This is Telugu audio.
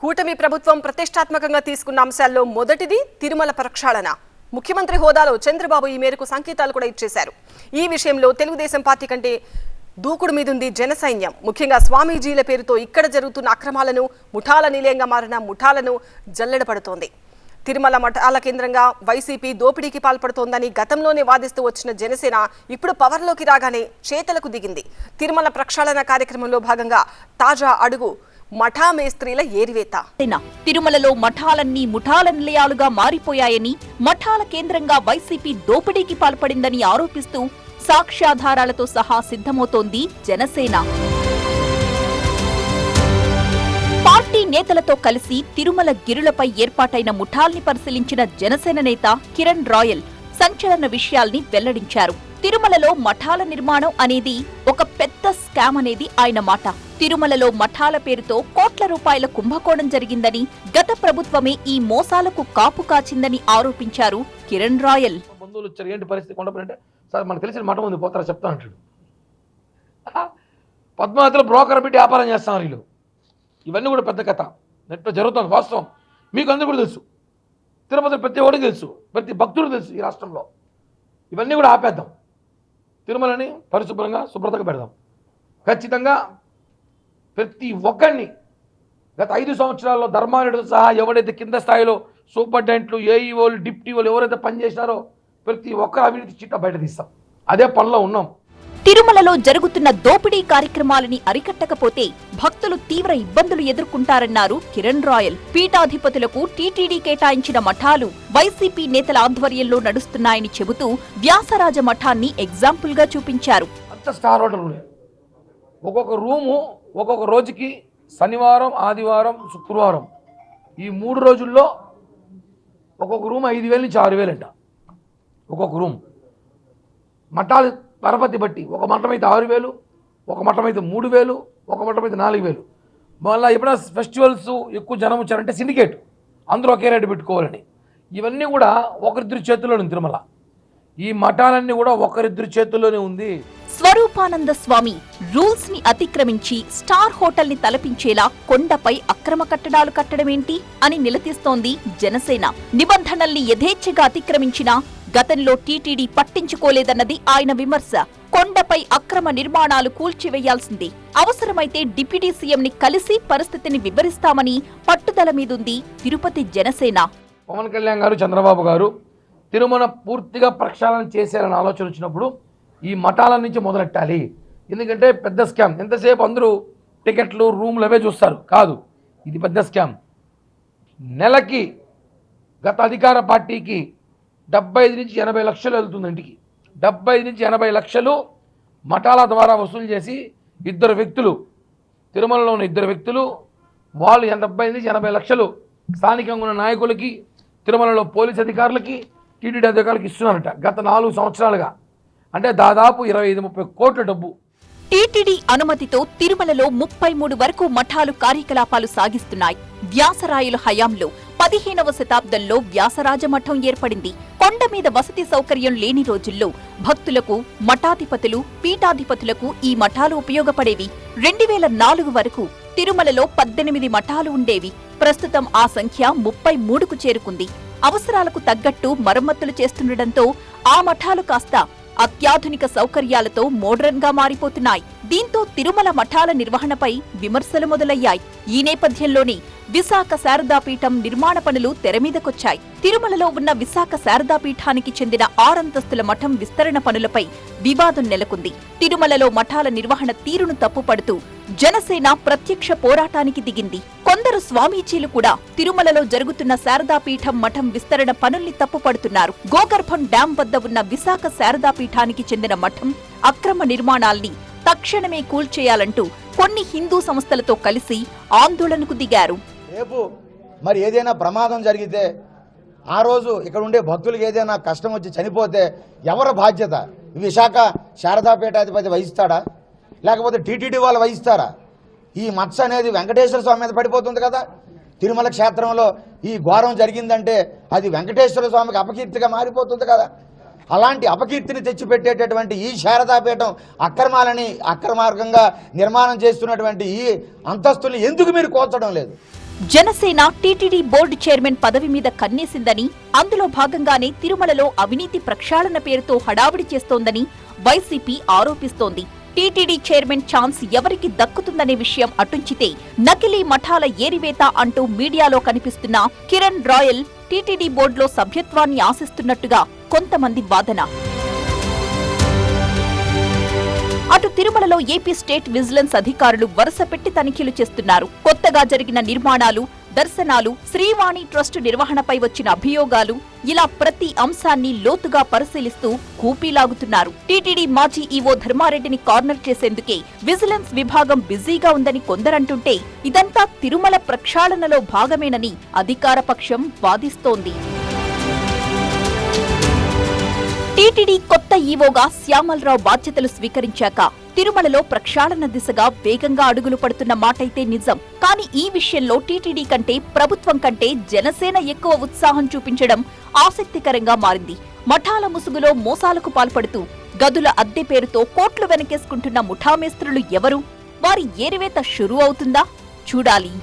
కూటమి ప్రభుత్వం ప్రతిష్టాత్మకంగా తీసుకున్న అంశాల్లో మొదటిది తిరుమల ప్రక్షాళన. ముఖ్యమంత్రి హోదాలో చంద్రబాబు ఈ మేరకు సంకేతాలు కూడా ఇచ్చేశారు. ఈ విషయంలో తెలుగుదేశం పార్టీ కంటే దూకుడు మీదుంది జనసైన్యం. ముఖ్యంగా స్వామీజీల పేరుతో ఇక్కడ జరుగుతున్న అక్రమాలను, ముఠాల నిలయంగా మారిన ముఠాలను జల్లెడపడుతోంది. తిరుమల మఠాల కేంద్రంగా వైసీపీ దోపిడీకి పాల్పడుతోందని గతంలోనే వాదిస్తూ వచ్చిన జనసేన ఇప్పుడు పవర్లోకి రాగానే చేతలకు దిగింది. తిరుమల ప్రక్షాళన కార్యక్రమంలో భాగంగా తాజా అడుగు మఠా మేస్త్రీల ఏరివేత. తిరుమలలో మఠాలన్నీ ముఠాల నిలయాలుగా మారిపోయాయని, మఠాల కేంద్రంగా వైసీపీ దోపిడీకి పాల్పడిందని ఆరోపిస్తూ సాక్ష్యాధారాలతో సహా సిద్ధమవుతోంది జనసేన. పార్టీ నేతలతో కలిసి తిరుమల గిరులపై ఏర్పాటైన ముఠాల్ని పరిశీలించిన జనసేన నేత కిరణ్ రాయల్ సంచలన విషయాల్ని వెల్లడించారు. తిరుమలలో మఠాల నిర్మాణం అనేది ఒక పెద్ద స్కామ్ అనేది ఆయన మాట. తిరుమలలో మఠాల పేరుతో కోట్ల రూపాయల కుంభకోణం జరిగిందని, గత ప్రభుత్వమే ఈ మోసాలకు కాపు కాచిందని ఆరోపించారు కిరణ్ రాయల్. బంధువులు వచ్చారు, ఏంటి పరిస్థితి కొండపల్లి సార్ మనకు తెలిసిన మఠం ఉంది, పోతారా చెప్తా అంటాడు. పద్మావతిలో బ్రోకర్ పెట్టి వ్యాపారం చేస్తున్నారు వీళ్ళు. ఇవన్నీ కూడా పెద్ద కథ, నెట్లో జరుగుతుంది వాస్తవం. మీకు అందరూ కూడా తెలుసు, తిరుపతి ప్రతి ఒడికి తెలుసు, ప్రతి భక్తుడు తెలుసు ఈ రాష్ట్రంలో. ఇవన్నీ కూడా ఆపేద్దాం, తిరుమలని పరిశుభ్రంగా శుభ్రతగా పెడదాం. ఖచ్చితంగా ప్రతి ఒక్కరిని గత 5 సంవత్సరాల్లో ధర్మారెడ్డితో సహా ఎవరైతే కింద స్థాయిలో సూపరింటెండెంట్లు, ఏఈఓలు, డిప్యూటీఓలు ఎవరైతే పనిచేసినారో ప్రతి ఒక్కరు అవినీతి చిట్టా బయట తీస్తాం. అదే పనిలో ఉన్నాం. తిరుమలలో జరుగుతున్న దోపిడీ కార్యక్రమాలని అరికట్టకపోతే భక్తులు తీవ్ర ఇబ్బందులు ఎదుర్కొంటారన్నారు కిరణ్ రాయల్. పీఠాధిపతులకు టీటీడీ కేటాయించిన మఠాలు వైసీపీ నేతల ఆధ్వర్యంలో నడుస్తున్నాయని చెబుతూ వ్యాసరాజ మఠాన్ని ఎగ్జాంపుల్ గా చూపించారు. అంత స్టార్ హోటల్ ఉన్నాయి. ఒక్కొక్క రూము ఒక్కొక్క రోజుకి శనివారం, ఆదివారం, శుక్రవారం ఈ 3 రోజుల్లో ఒక్కొక్క రూమ్ 5,000 నుంచి 6,000 అంట. ఒక్కొక్క రూమ్ మఠాలు పరపతి బట్టి ఒక మఠం అయితే 6,000, ఒక మఠం అయితే 3,000, ఒక మఠం అయితే 4,000. మళ్ళీ ఎప్పుడైనా ఫెస్టివల్స్ ఎక్కువ జనం వచ్చారంటే సిండికేట్, అందరూ ఒకే రేటు పెట్టుకోవాలని. ఇవన్నీ కూడా ఒకరిద్దరి చేతుల్లోనే ఉంది తిరుమల. ఈ మఠాలన్నీ కూడా ఒకరిద్దరి చేతుల్లోనే ఉంది. స్వరూపానంద స్వామి రూల్స్ ని అతిక్రమించి స్టార్ హోటల్ ని తలపించేలా కొండపై అక్రమ కట్టడాలు కట్టడమేంటి అని నిలదీస్తోంది జనసేన. నిబంధనల్ని యథేచ్ఛగా అతిక్రమించినా గతంలో టీటీడీ పట్టించుకోలేదన్నది ఆయన విమర్శ. కొండపై అక్రమ నిర్మాణాలు కూల్చివేయాల్సిందే, అవసరమైతే డిప్యూటీ సీఎం ని కలిసి పరిస్థితిని వివరిస్తామని పట్టుదల మీదుంది తిరుపతి జనసేన. పవన్ కళ్యాణ్ గారు, చంద్రబాబు గారు తిరుమల పూర్తిగా ప్రక్షాళన చేశారని ఆలోచన వచ్చినప్పుడు ఈ మఠాల నుంచి మొదలెట్టాలి. ఎందుకంటే పెద్ద స్కామ్. ఎంతసేపు అందరూ టికెట్లు, రూమ్లు అవే చూస్తారు, కాదు, ఇది పెద్ద స్కామ్. నెలకి గత అధికార పార్టీకి 75 నుంచి 80 లక్షలు వెళ్తుంది ఇంటికి. 75 నుంచి 80 లక్షలు మఠాల ద్వారా వసూలు చేసి ఇద్దరు వ్యక్తులు, తిరుమలలో ఉన్న ఇద్దరు వ్యక్తులు, వాళ్ళు 75 నుంచి 80 లక్షలు స్థానికంగా ఉన్న నాయకులకి, తిరుమలలో పోలీస్ అధికారులకి, టీటీడీ అధికారులకి ఇస్తున్నారట గత 4 సంవత్సరాలుగా. అంటే దాదాపు 25-30 కోట్ల డబ్బు. టీటీడీ అనుమతితో తిరుమలలో 33 వరకు మఠాలు కార్యకలాపాలు సాగిస్తున్నాయి. వ్యాసరాయల హయాంలో 15వ శతాబ్దంలో వ్యాసరాజ మఠం ఏర్పడింది. కొండ మీద వసతి సౌకర్యం లేని రోజుల్లో భక్తులకు, మఠాధిపతులు, పీఠాధిపతులకు ఈ మఠాలు ఉపయోగపడేవి. 2004 వరకు తిరుమలలో 18 మఠాలు ఉండేవి. ప్రస్తుతం ఆ సంఖ్య 33కు చేరుకుంది. అవసరాలకు తగ్గట్టు మరమ్మతులు చేస్తుండటంతో ఆ మఠాలు కాస్త అత్యాధునిక సౌకర్యాలతో మోడ్రన్ గా మారిపోతున్నాయి. దీంతో తిరుమల మఠాల నిర్వహణపై విమర్శలు మొదలయ్యాయి. ఈ నేపథ్యంలోనే విశాఖ శారదాపీఠం నిర్మాణ పనులు తెరమీదకొచ్చాయి. తిరుమలలో ఉన్న విశాఖ శారదాపీఠానికి చెందిన 6 అంతస్తుల మఠం విస్తరణ పనులపై వివాదం నెలకొంది. తిరుమలలో మఠాల నిర్వహణ తీరును తప్పుపడుతూ జనసేన ప్రత్యక్ష పోరాటానికి దిగింది. కొందరు స్వామీజీలు కూడా తిరుమలలో జరుగుతున్న శారదాపీఠం మఠం విస్తరణ పనుల్ని తప్పుపడుతున్నారు. గోగర్భం డ్యాం వద్ద ఉన్న విశాఖ శారదాపీఠానికి చెందిన మఠం అక్రమ నిర్మాణాల్ని తక్షణమే కూల్చేయాలంటూ కొన్ని హిందూ సంస్థలతో కలిసి ఆందోళనకు దిగారు. రేపు మరి ఏదైనా ప్రమాదం జరిగితే, ఆ రోజు ఇక్కడ ఉండే భక్తులకు ఏదైనా కష్టం వచ్చి చనిపోతే ఎవరి బాధ్యత? విశాఖ శారదాపీఠాధిపతి వహిస్తాడా, లేకపోతే టీటీడీ వాళ్ళు వహిస్తారా? ఈ మత్స అనేది వెంకటేశ్వర స్వామి మీద పడిపోతుంది కదా. తిరుమల క్షేత్రంలో ఈ ఘోరం జరిగిందంటే అది వెంకటేశ్వర స్వామికి అపకీర్తిగా మారిపోతుంది కదా. అలాంటి అపకీర్తిని తెచ్చిపెట్టేటటువంటి ఈ శారదాపీఠం అక్రమార్గంగా నిర్మాణం చేస్తున్నటువంటి ఈ అంతస్తుల్ని ఎందుకు మీరు కోల్చడం లేదు? జనసేన టీటీడీ బోర్డు చైర్మన్ పదవి మీద కన్నేసిందని, అందులో భాగంగానే తిరుమలలో అవినీతి ప్రక్షాళన పేరుతో హడావిడి చేస్తోందని వైసీపీ ఆరోపిస్తోంది. టీటీడీ చైర్మన్ ఛాన్స్ ఎవరికి దక్కుతుందనే విషయం అటుంచితే, నకిలీ మఠాల ఏరివేత అంటూ మీడియాలో కనిపిస్తున్న కిరణ్ రాయల్ టీటీడీ బోర్డులో సభ్యత్వాన్ని ఆశిస్తున్నట్టుగా కొంతమంది వాదన. అటు తిరుమలలో ఏపీ స్టేట్ విజిలెన్స్ అధికారులు వరుస పెట్టి తనిఖీలు చేస్తున్నారు. కొత్తగా జరిగిన నిర్మాణాలు, దర్శనాలు, శ్రీవాణి ట్రస్టు నిర్వహణపై వచ్చిన అభియోగాలు, ఇలా ప్రతి అంశాన్ని లోతుగా పరిశీలిస్తూ కూపీలాగుతున్నారు. టీటీడీ మాజీ ఈవో ధర్మారెడ్డిని కార్నర్ చేసేందుకే విజిలెన్స్ విభాగం బిజీగా ఉందని కొందరంటుంటే, ఇదంతా తిరుమల ప్రక్షాళనలో భాగమేనని అధికార పక్షం వాదిస్తోంది. టీటీడీ కొత్త ఈవోగా శ్యామలరావు బాధ్యతలు స్వీకరించాక తిరుమలలో ప్రక్షాళన దిశగా వేగంగా అడుగులు పడుతున్న మాటైతే నిజం. కానీ ఈ విషయంలో టీటీడీ కంటే, ప్రభుత్వం కంటే జనసేన ఎక్కువ ఉత్సాహం చూపించడం ఆసక్తికరంగా మారింది. మఠాల ముసుగులో మోసాలకు పాల్పడుతూ గదుల అద్దె పేరుతో కోట్లు వెనకేసుకుంటున్న ముఠామేస్త్రులు ఎవరు? వారి ఏరివేత షురూ అవుతుందా? చూడాలి.